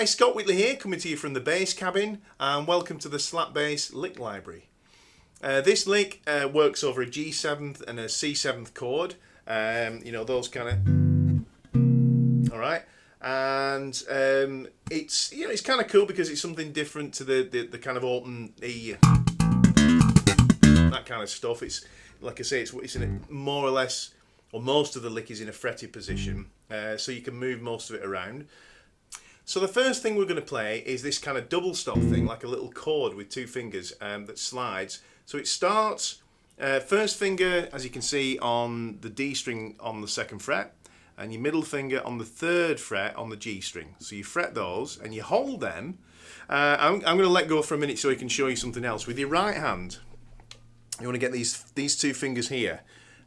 Hi, Scott Whitley here, coming to you from the bass cabin, and welcome to the Slap Bass Lick Library. This lick works over a G7th and a C7th chord, those kind of. All right, and it's kind of cool because it's something different to the kind of open E, that kind of stuff. It's like I say, it's in a more or less, or most of the lick is in a fretted position, so you can move most of it around. So the first thing we're going to play is this kind of double stop thing, like a little chord with two fingers that slides. So it starts, first finger, as you can see, on the D string on the 2nd fret, and your middle finger on the 3rd fret on the G string. So you fret those and you hold them. I'm going to let go for a minute so I can show you something else. With your right hand, you want to get these two fingers here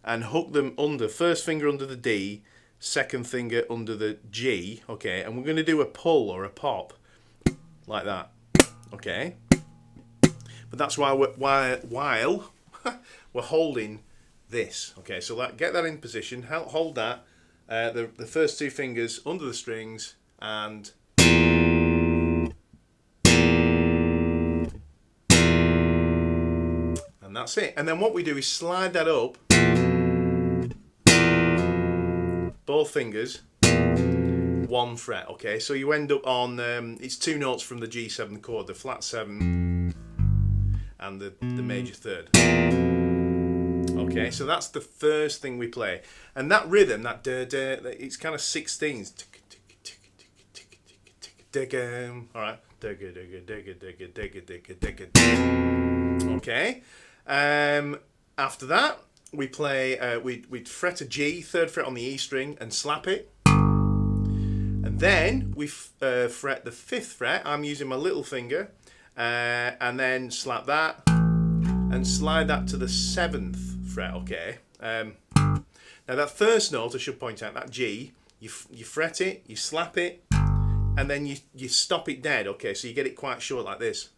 and hook them under, first finger under the D, 2nd finger under the G, okay, and we're going to do a pull or a pop like that, okay, but that's while we're holding this, okay. So get that in position, hold that, the first two fingers under the strings, and that's it. And then what we do is slide that up, both fingers, 1 fret, okay? So you end up on, it's 2 notes from the G7 chord, the flat 7 and the major 3rd. Okay, so that's the first thing we play. And that rhythm, that da-da, it's kind of 16s. Alright. Okay. After that, we play, we'd fret a G, 3rd fret on the E string, and slap it. And then we fret the 5th fret. I'm using my little finger, and then slap that, and slide that to the 7th fret, okay? Now that first note, I should point out, that G, you fret it, you slap it, and then you stop it dead, okay? So you get it quite short like this.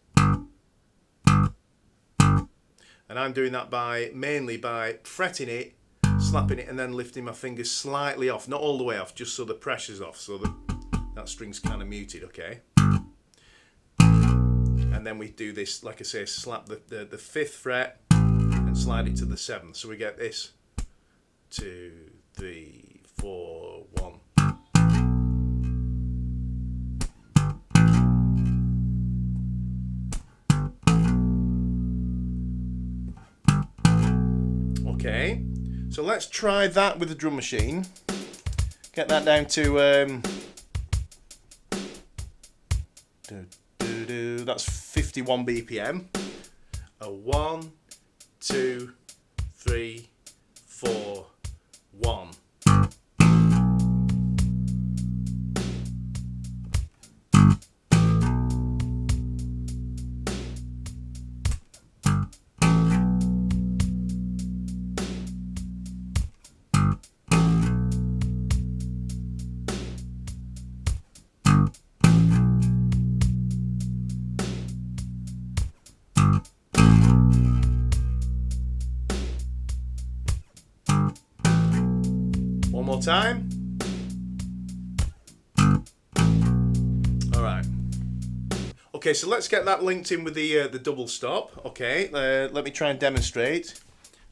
And I'm doing that mainly by fretting it, slapping it, and then lifting my fingers slightly off. Not all the way off, just so the pressure's off, so that string's kind of muted, okay? And then we do this, like I say, slap the 5th fret and slide it to the 7th. So we get this. 2, 3, 4, 1. Okay, so let's try that with the drum machine. Get that down to that's 51 BPM. 1, 2, 3, 4, 1. One more time. All right. Okay, so let's get that linked in with the double stop. Okay, let me try and demonstrate.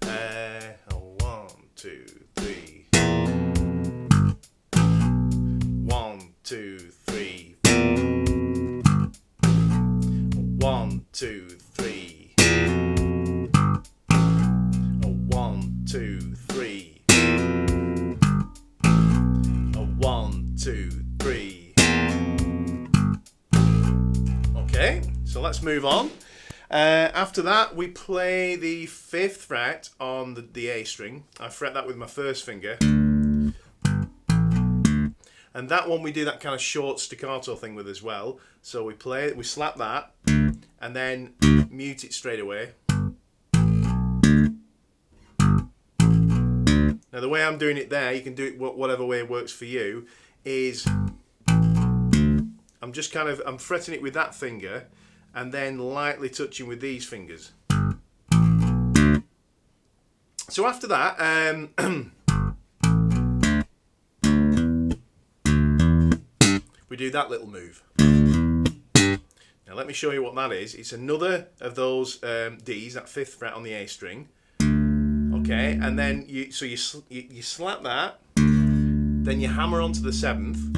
1, 2, 3. 1, 2, 3. 1, 2, 3. 1, 2, 3. 1, 2, 3. Okay, so let's move on. After that, we play the 5th fret on the A string. I fret that with my first finger. And that one we do that kind of short staccato thing with as well. So we slap that, and then mute it straight away. Now the way I'm doing it there, you can do it whatever way works for you, is I'm fretting it with that finger and then lightly touching with these fingers. So after that, we do that little move. Now let me show you what that is. It's another of those Ds, that 5th fret on the A string. Okay, and then you slap that, then you hammer onto the 7th,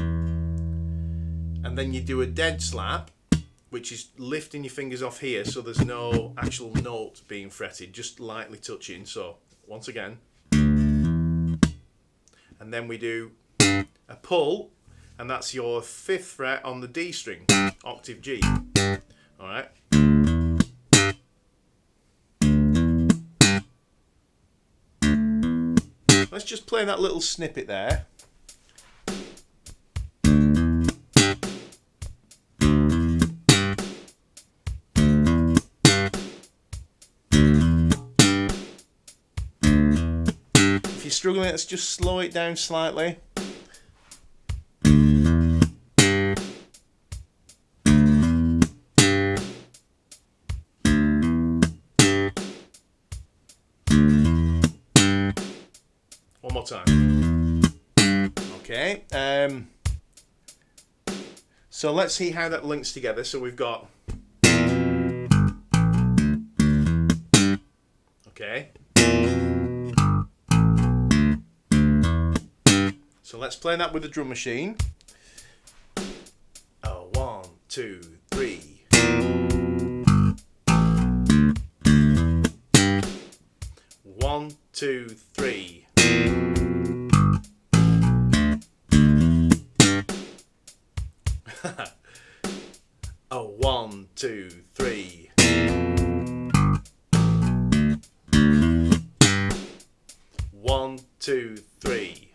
and then you do a dead slap, which is lifting your fingers off here so there's no actual note being fretted, just lightly touching. So once again, and then we do a pull, and that's your 5th fret on the D string, octave G. Alright. Let's just play that little snippet there. If you're struggling, let's just slow it down slightly. One more time. Okay. So let's see how that links together. So we've got. Okay. So let's play that with the drum machine. 1, 2, 3. 1, 2, 3. Oh, 1, 2, 3. 1, 2, 3.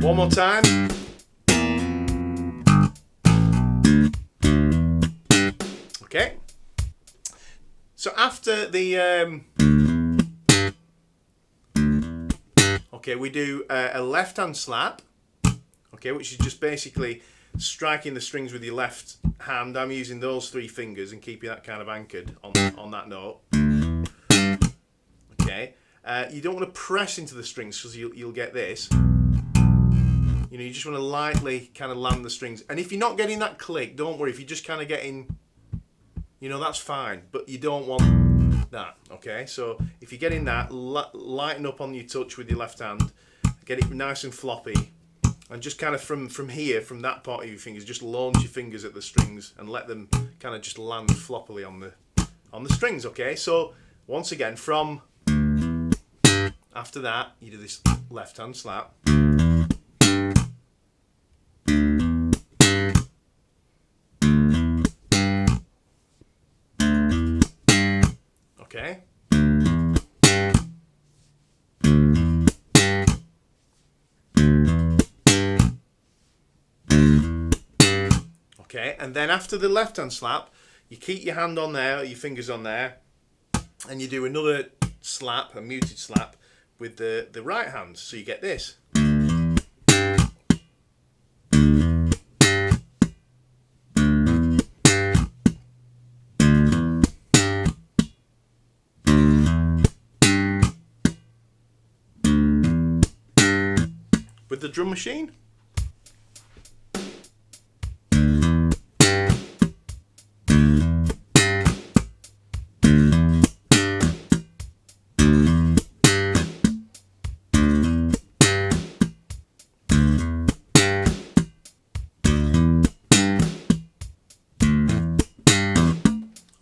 One more time. Okay. So after the okay, we do a left hand slap. Okay, which is just basically striking the strings with your left hand. I'm using those 3 fingers and keeping that kind of anchored on that note. Okay. You don't want to press into the strings because you'll get this. You know, you just want to lightly kind of land the strings. And if you're not getting that click, don't worry. If you're just kind of getting, you know, that's fine. But you don't want that, okay? So if you're getting that, lighten up on your touch with your left hand. Get it nice and floppy. And just kind of from here, from that part of your fingers, just launch your fingers at the strings and let them kind of just land floppily on the strings, okay? So once again, from after that, you do this left hand slap. Okay. Okay, and then after the left hand slap, you keep your hand on there, your fingers on there, and you do another slap, a muted slap, with the right hand. So you get this. With the drum machine.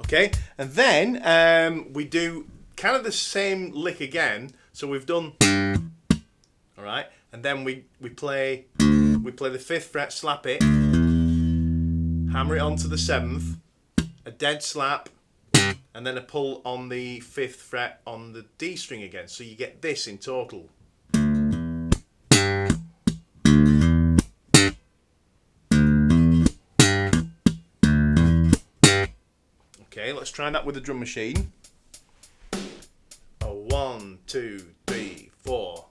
Okay, and then we do kind of the same lick again. So we've done, all right, and then we play the 5th fret, slap it, hammer it onto the 7th, a dead slap, and then a pull on the 5th fret on the D string again. So you get this in total. Okay, let's try that with the drum machine. 1, 2, 3, 4.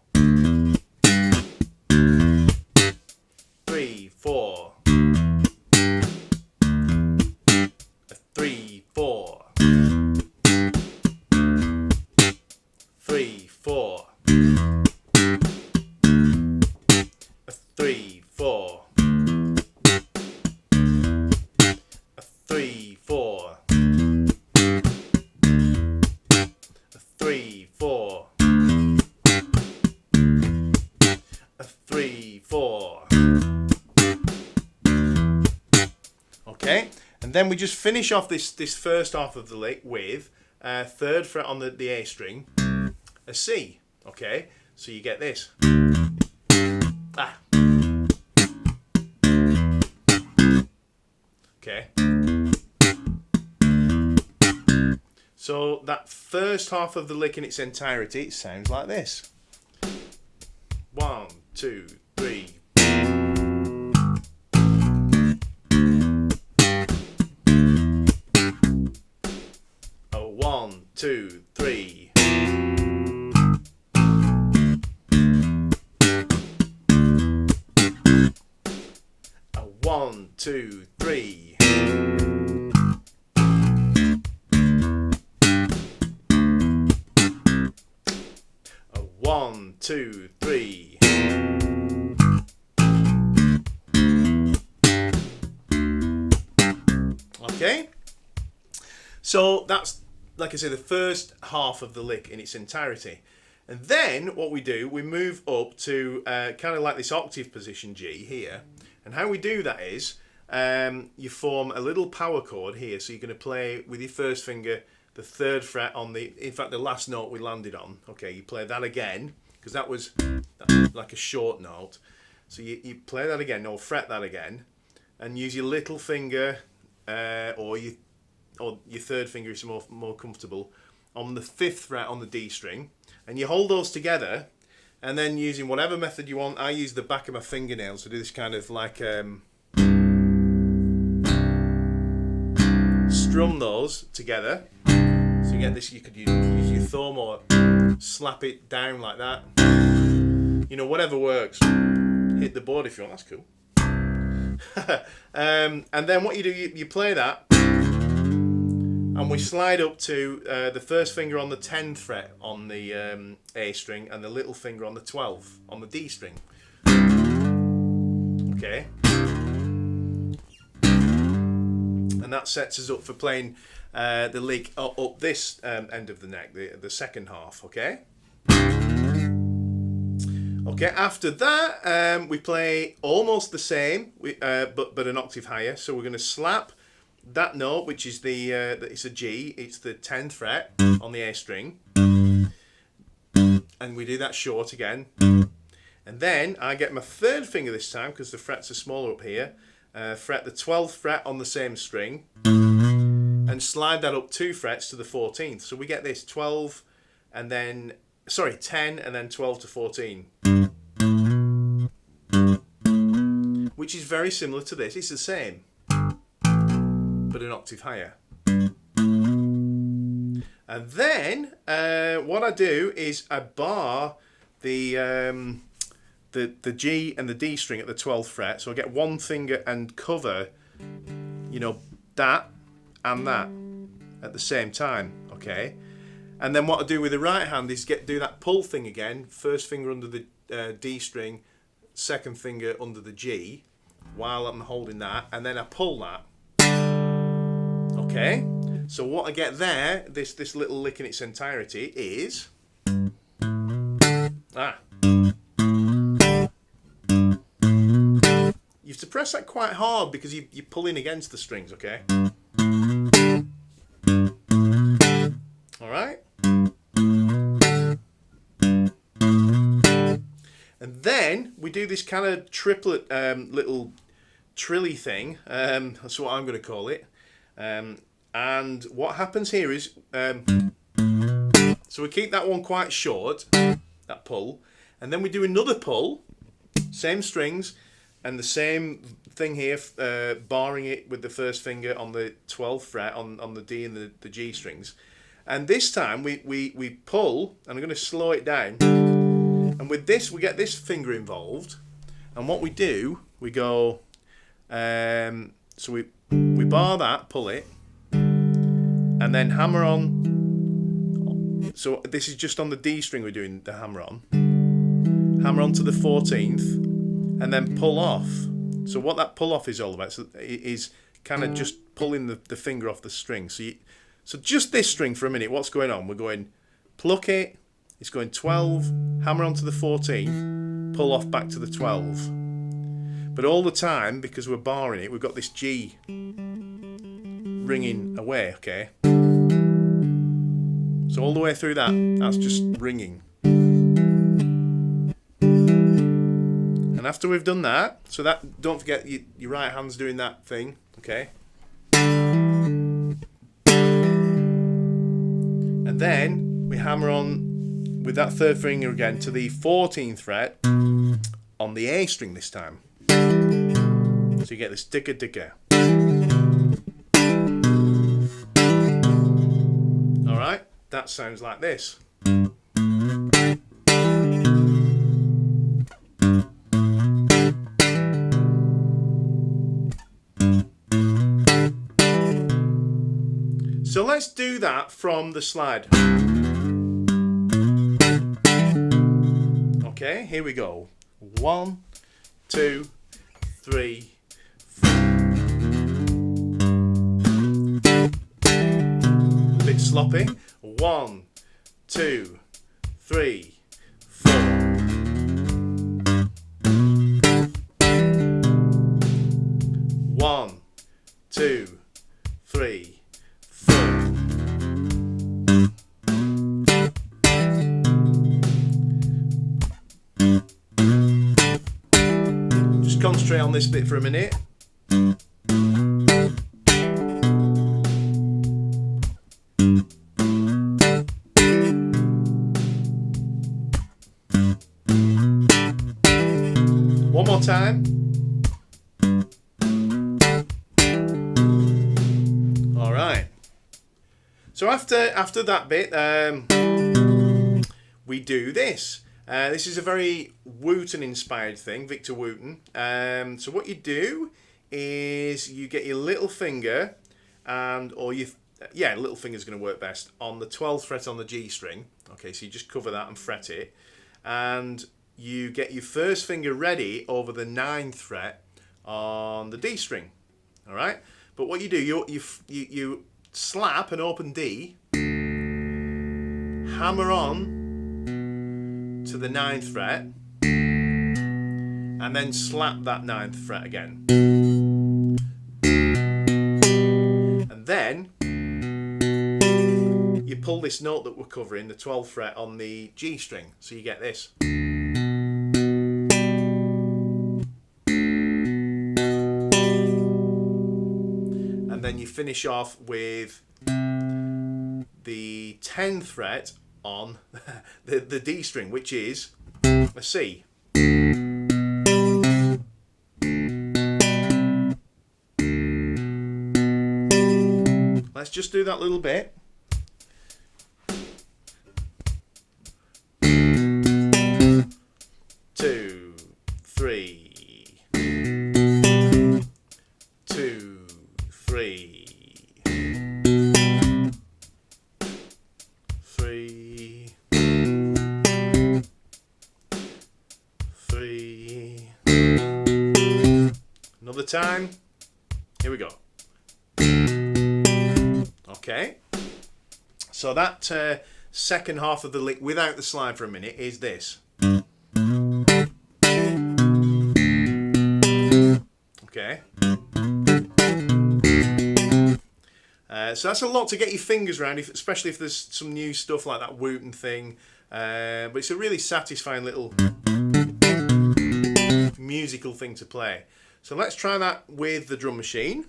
3, 4. 3, 4. 3, 4. 3, 4. 3, 4. 3, 4. 3, 4. Okay, and then we just finish off this first half of the lick with third fret on the A string, a C. Okay, so you get this. Ah. Okay. So that first half of the lick in its entirety sounds like this. 1, 2, 3. Oh, 1, 2, 3. Oh, 1, 2, 3. Oh, 1, 2, 3. Okay, so that's, like I say, the first half of the lick in its entirety. And then what we do, we move up to kind of like this octave position G here. And how we do that is you form a little power chord here. So you're going to play with your first finger the third fret on in fact, the last note we landed on. Okay, you play that again, because that was like a short note. So you play that again, or fret that again, and use your little finger or your third finger is more comfortable on the fifth fret on the D string, and you hold those together, and then using whatever method you want. I use the back of my fingernails to do this kind of like strum those together. So you get this. You could use your thumb or slap it down like that. You know, whatever works. Hit the board if you want. That's cool. And then what you do, you play that, and we slide up to the first finger on the 10th fret on the A string, and the little finger on the 12th on the D string. Okay, and that sets us up for playing the lick up this end of the neck, the second half. Okay. Okay, after that, we play almost the same, but an octave higher. So we're going to slap that note, which is it's a G, it's the 10th fret on the A string. And we do that short again. And then I get my third finger this time, because the frets are smaller up here, fret the 12th fret on the same string, and slide that up 2 frets to the 14th. So we get this 12 and then, 10 and then 12 to 14. Which is very similar to this. It's the same, but an octave higher. And then what I do is I bar the G and the D string at the 12th fret. So I get one finger and cover, you know, that and that at the same time. Okay. And then what I do with the right hand is do that pull thing again. First finger under the D string, second finger under the G, while I'm holding that, and then I pull that. Okay. So what I get there, this little lick in its entirety, is you have to press that quite hard because you're pulling against the strings. Okay. All right. And then we do this kind of triplet little trilly thing. That's what I'm going to call it. And what happens here is, so we keep that one quite short, that pull, and then we do another pull, same strings, and the same thing here, barring it with the first finger on the 12th fret on the D and the G strings. And this time we pull, and I'm going to slow it down. And with this, we get this finger involved. And what we do, we go, so we bar that, pull it, and then hammer on. So this is just on the D string we're doing the hammer on. Hammer on to the 14th, and then pull off. So what that pull off is all about is kind of just pulling the finger off the string. So just this string for a minute, what's going on? We're going pluck it, it's going 12, hammer onto the 14, pull off back to the 12. But all the time, because we're barring it, we've got this G ringing away, okay? So all the way through that's just ringing. And after we've done that, so that, don't forget your right hand's doing that thing, okay? And then we hammer on with that third finger again to the 14th fret on the A string this time. So you get this digga digga. Alright, that sounds like this. So let's do that from the slide. Okay, here we go. 1, 2, 3, 4. A bit sloppy. 1, 2, 3, 4. 1, 2, 3, 4. Just concentrate on this bit for a minute. One more time. All right. So after that bit, we do this. This is a very Wooten inspired thing, Victor Wooten. So what you do is you get your little finger, little finger's going to work best on the 12th fret on the G string. Okay, so you just cover that and fret it, and you get your first finger ready over the 9th fret on the D string. All right, but what you do, you slap an open D, hammer on to the 9th fret, and then slap that 9th fret again. And then you pull this note that we're covering, the 12th fret on the G string, so you get this. And then you finish off with the 10th fret on the D string, which is a C. Let's just do that little bit. Two, three. 2, 3. 3. 3. Another time. Here we go. Okay. So that second half of the lick without the slide for a minute is this. Okay. So that's a lot to get your fingers around, especially if there's some new stuff like that Wooten thing. But it's a really satisfying little musical thing to play. So let's try that with the drum machine.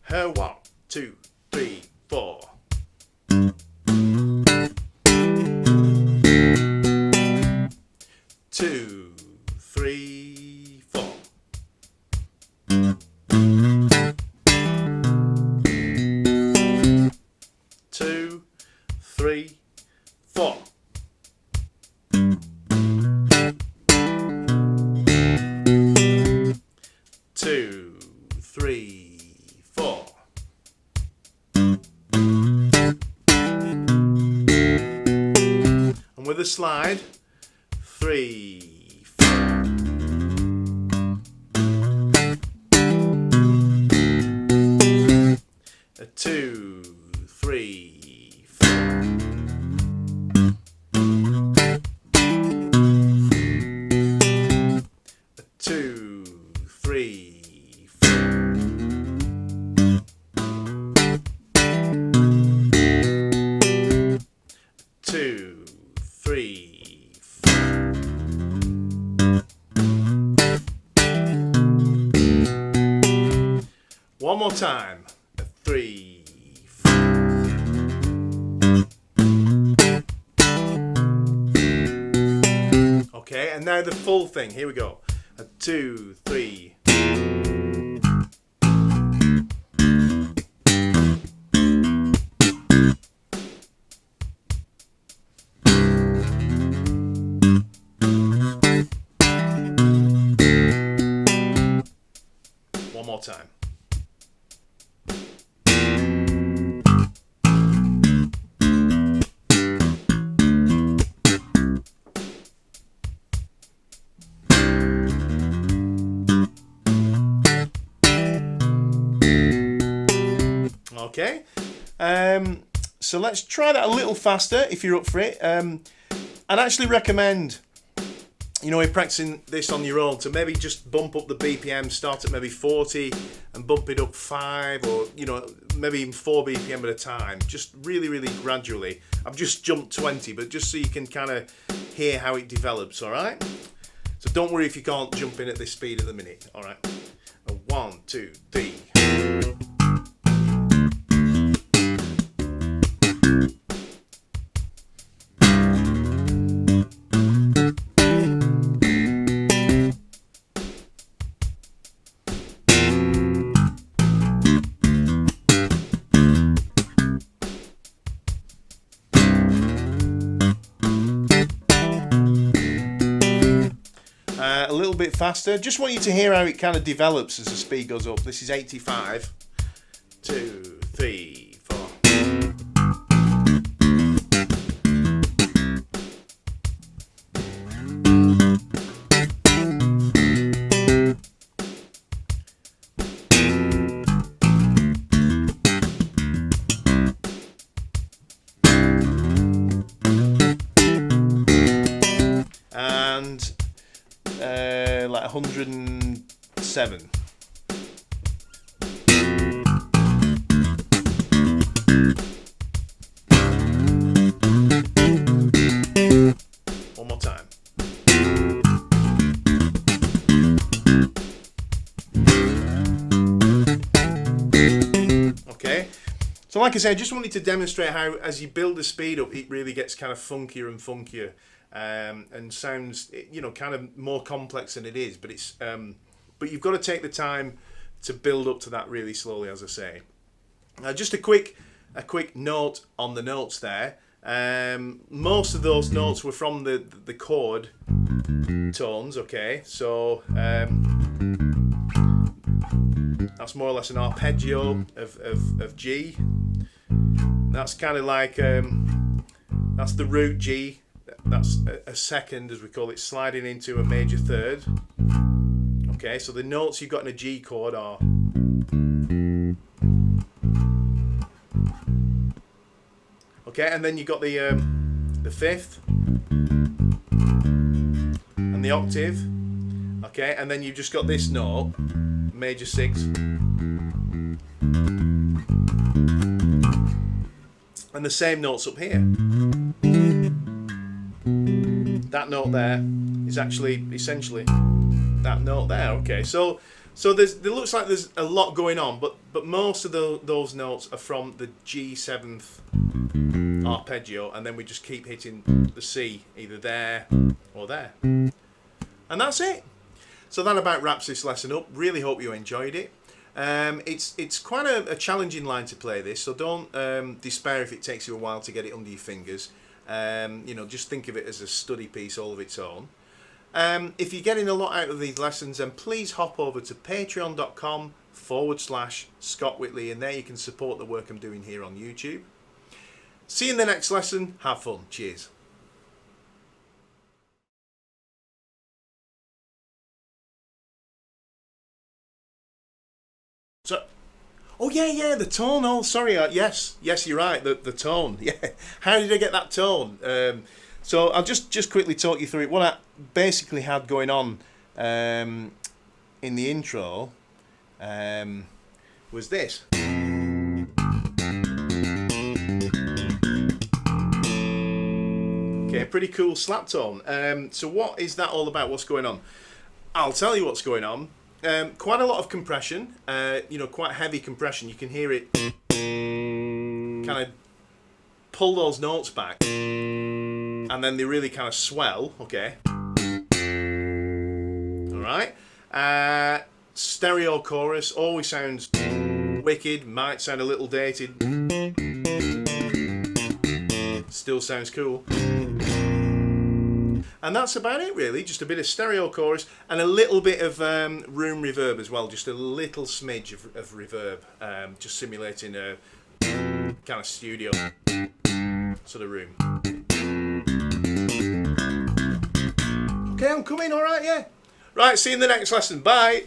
1, 2, 3, 4. Two, 3, 4. 2, 3, 4. 2, 3, 4. the slide. 3, 4. A 2, 3, 4. A 2, 3, 4. Two, three, four. One more time. 3, 4. Okay, and now the full thing. Here we go. 2, 3. One more time. Okay, so let's try that a little faster if you're up for it. I'd actually recommend, you know, if practicing this on your own, to maybe just bump up the BPM, start at maybe 40 and bump it up 5 or, you know, maybe even 4 BPM at a time, just really, really gradually. I've just jumped 20, but just so you can kind of hear how it develops, all right? So don't worry if you can't jump in at this speed at the minute, all right? 1, 2, 3. A little bit faster. Just want you to hear how it kind of develops as the speed goes up. This is 85. 2, 3, 4. And like 107. One more time. Okay, so like I said, I just wanted to demonstrate how as you build the speed up, it really gets kind of funkier and funkier. And sounds, you know, kind of more complex than it is, but it's but you've got to take the time to build up to that really slowly, as I say. Just a quick note on the notes there. Most of those notes were from the chord tones. Okay, so that's more or less an arpeggio of G. That's kind of like that's the root G. That's a second, as we call it, sliding into a major third. Okay, so the notes you've got in a G chord are. Okay, and then you've got the fifth and the octave. Okay, and then you've just got this note, major 6. And the same notes up here. That note there is actually essentially that note there. Okay, so there looks like there's a lot going on, but most of those notes are from the G7th arpeggio, and then we just keep hitting the C either there or there, and that's it. So that about wraps this lesson up. Really hope you enjoyed it. It's quite a challenging line to play this, so don't despair if it takes you a while to get it under your fingers. You know, just think of it as a study piece all of its own. If you're getting a lot out of these lessons, then please hop over to patreon.com/Scott Whitley, and there you can support the work I'm doing here on YouTube. See you in the next lesson. Have fun. Cheers. Oh yeah, the tone. Oh, sorry. Yes, you're right. The tone. Yeah. How did I get that tone? So I'll just quickly talk you through it. What I basically had going on in the intro was this. Okay, pretty cool slap tone. So what is that all about? What's going on? I'll tell you what's going on. Quite a lot of compression, quite heavy compression. You can hear it kind of pull those notes back, and then they really kind of swell, okay? Alright. Stereo chorus always sounds wicked, might sound a little dated, still sounds cool. And that's about it really, just a bit of stereo chorus and a little bit of room reverb as well, just a little smidge of reverb, just simulating a kind of studio sort of room. Okay, I'm coming, alright, yeah. Right, see you in the next lesson, bye.